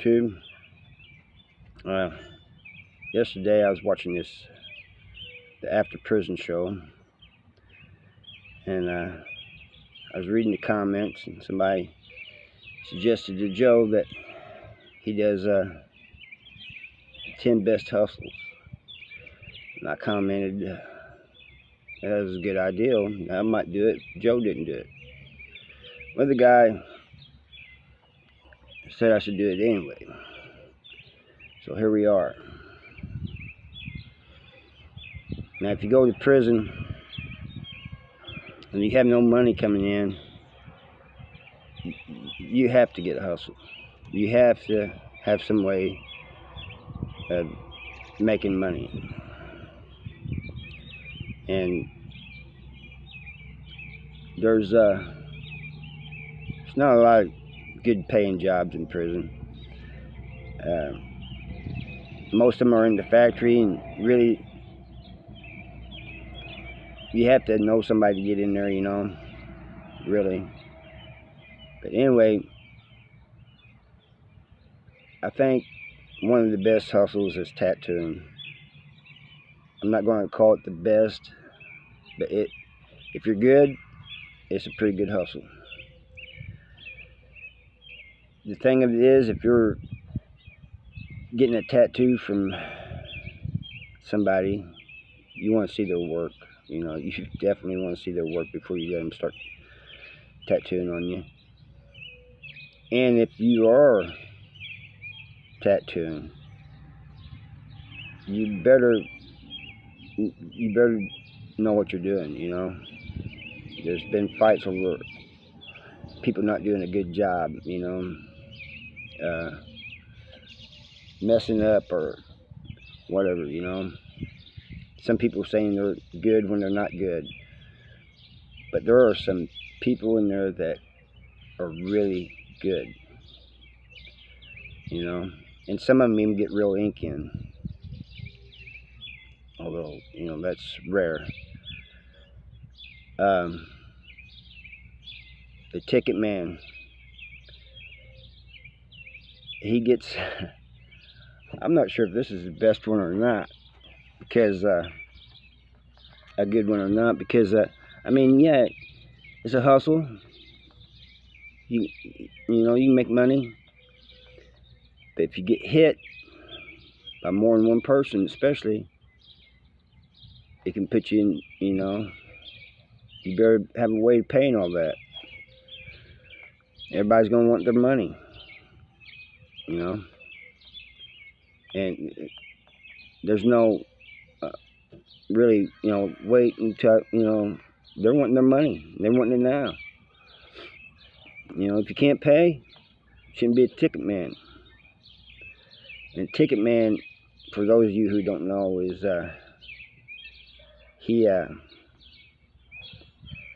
YouTube. Yesterday I was watching the After Prison show, and I was reading the comments, and somebody suggested to Joe that he does 10 best hustles. And I commented, that was a good idea. I might do it. Joe didn't do it. Well, the guy said I should do it anyway. So here we are. Now, if you go to prison and you have no money coming in, you have to get a hustle. You have to have some way of making money. And there's not a lot of good paying jobs in prison. Most of them are in the factory, and really you have to know somebody to get in there, really. But anyway, I think one of the best hustles is tattooing. I'm not going to call it the best, but if you're good, it's a pretty good hustle. The thing of it is, if you're getting a tattoo from somebody, you want to see their work. You should definitely want to see their work before you let them start tattooing on you. And if you are tattooing, you better know what you're doing. There's been fights over people not doing a good job, messing up or whatever, Some people saying they're good when they're not good. But there are some people in there that are really good, And some of them even get real ink in. Although, that's rare. The Ticket Man, he gets, I'm not sure if this is the best one or not, because, a good one or not, because, yeah, it's a hustle. You can make money, but if you get hit by more than one person, especially, it can put you in, you better have a way of paying all that. Everybody's going to want their money, and there's no really, wait until, they're wanting their money. They're wanting it now. If you can't pay, you shouldn't be a ticket man. And Ticket Man, for those of you who don't know, is he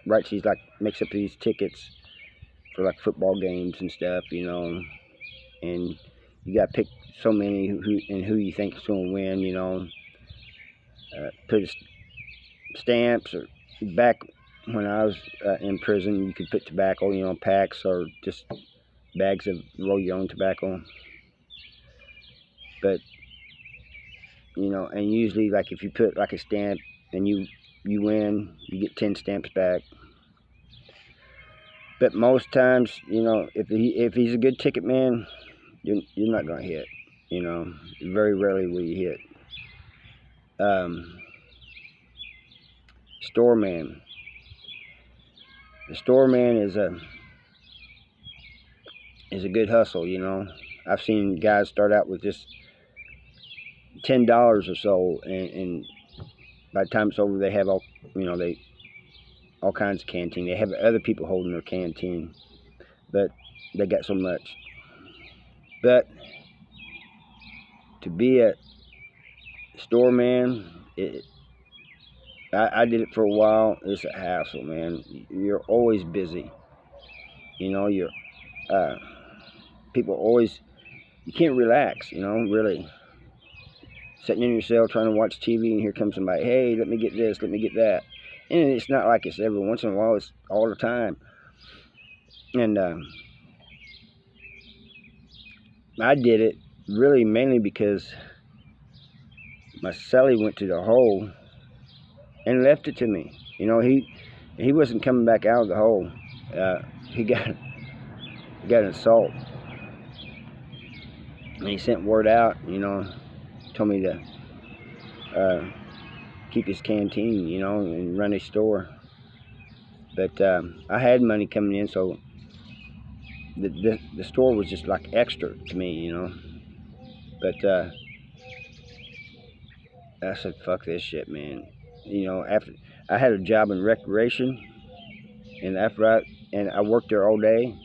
writes these, makes up these tickets for football games and stuff, and you got to pick so many who you think is going to win, put stamps, or back when I was in prison, you could put tobacco, packs, or just bags of roll your own tobacco. But and usually, if you put a stamp and you win, you get 10 stamps back. But most times, if he's a good ticket man, you're not going to hit. Very rarely will you hit. Store man. The store man is a good hustle. I've seen guys start out with just $10 or so, and by the time it's over, they have all kinds of canteen. They have other people holding their canteen, but they got so much. But to be a store man, I did it for a while. It's a hassle, man. You're always busy. You're people always, you can't relax. Really. Sitting in your cell trying to watch TV, and here comes somebody, hey, let me get this, let me get that. And it's not like it's every once in a while, it's all the time. And I did it really mainly because my celly went to the hole and left it to me. You know, he wasn't coming back out of the hole. He got an assault, and he sent word out. You know, told me to keep his canteen, you know, and run his store. But I had money coming in, so the store was just like extra to me, you know. But I said, fuck this shit, man. You know, after I had a job in recreation, and I worked there all day.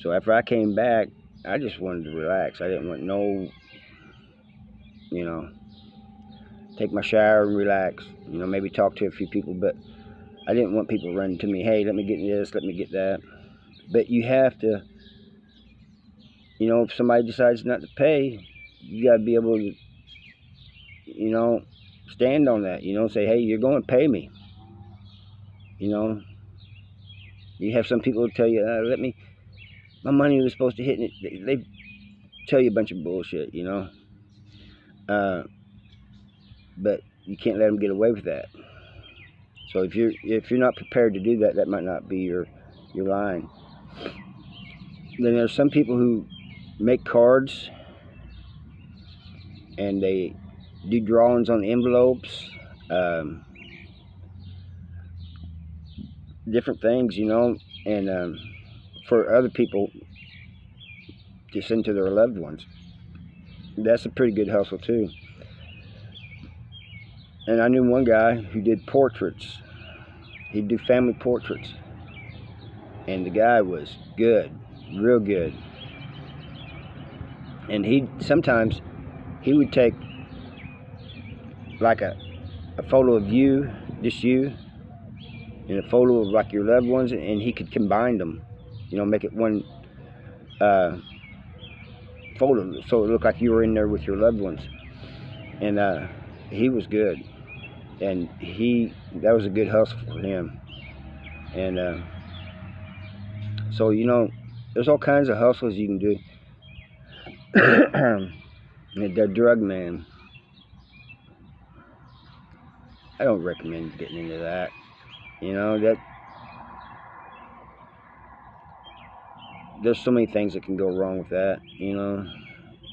So after I came back, I just wanted to relax. I didn't want no, you know, take my shower and relax. You know, maybe talk to a few people, but I didn't want people running to me, hey, let me get this, let me get that. But you have to, you know, if somebody decides not to pay, you got to be able to, you know, stand on that. You know, say, hey, you're going to pay me. You know, you have some people who tell you, my money was supposed to hit, and they tell you a bunch of bullshit, you know. But you can't let them get away with that. So if you're not prepared to do that, that might not be your line. Then there's some people who make cards and they do drawings on envelopes, different things, you know, and for other people to send to their loved ones. That's a pretty good hustle too. And I knew one guy who did portraits. He'd do family portraits. And the guy was good, real good. And sometimes he would take like a photo of you, just you, and a photo of like your loved ones, and he could combine them, you know, make it one photo, so it looked like you were in there with your loved ones. And he was good, and that was a good hustle for him. And so, you know, there's all kinds of hustles you can do. The drug man, I don't recommend getting into that. You know, that there's so many things that can go wrong with that. You know,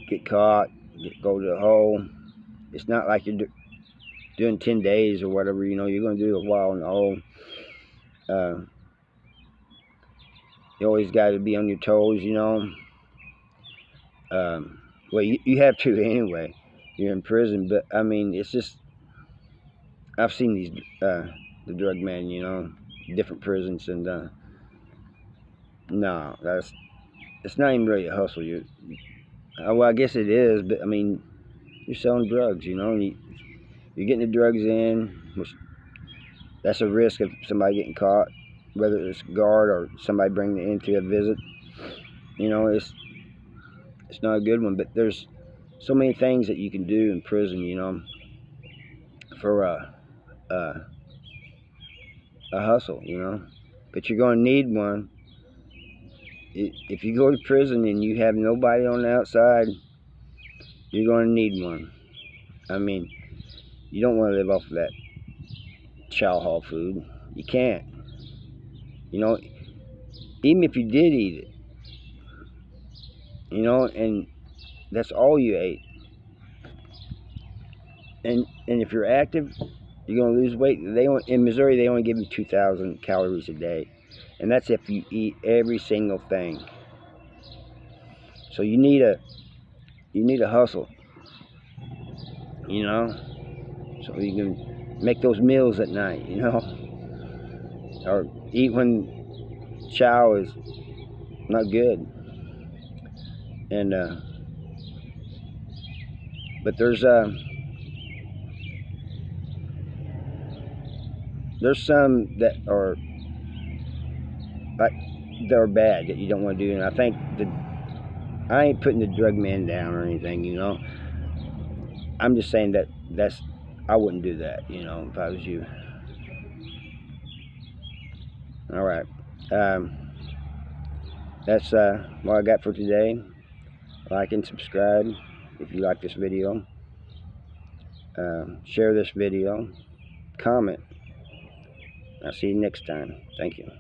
get caught, go to the hole. It's not like you're doing 10 days or whatever. You know, you're going to do a while in the hole. You always got to be on your toes, you know. Well, you have to anyway. You're in prison, but I mean, it's just, I've seen these the drug men, you know, different prisons, and no, it's not even really a hustle. Well, I guess it is, but I mean, you're selling drugs, you know, and you're getting the drugs in, which that's a risk of somebody getting caught, whether it's a guard or somebody bringing it in to a visit. You know, it's not a good one, but there's so many things that you can do in prison, you know, for a hustle, you know. But you're going to need one. If you go to prison and you have nobody on the outside, you're going to need one. I mean, you don't want to live off of that chow hall food. You can't. You know, even if you did eat it, you know, and that's all you ate. And if you're active, you're going to lose weight. In Missouri, they only give you 2,000 calories a day. And that's if you eat every single thing. So you need a hustle, you know, so you can make those meals at night, you know, or eat when chow is not good. And but there's some that are like they're bad that you don't want to do, and I think I ain't putting the drug man down or anything, you know. I'm just saying that's I wouldn't do that, you know, if I was you. All right, that's what I got for today. Like and subscribe if you like this video. Share this video. Comment. I'll see you next time. Thank you.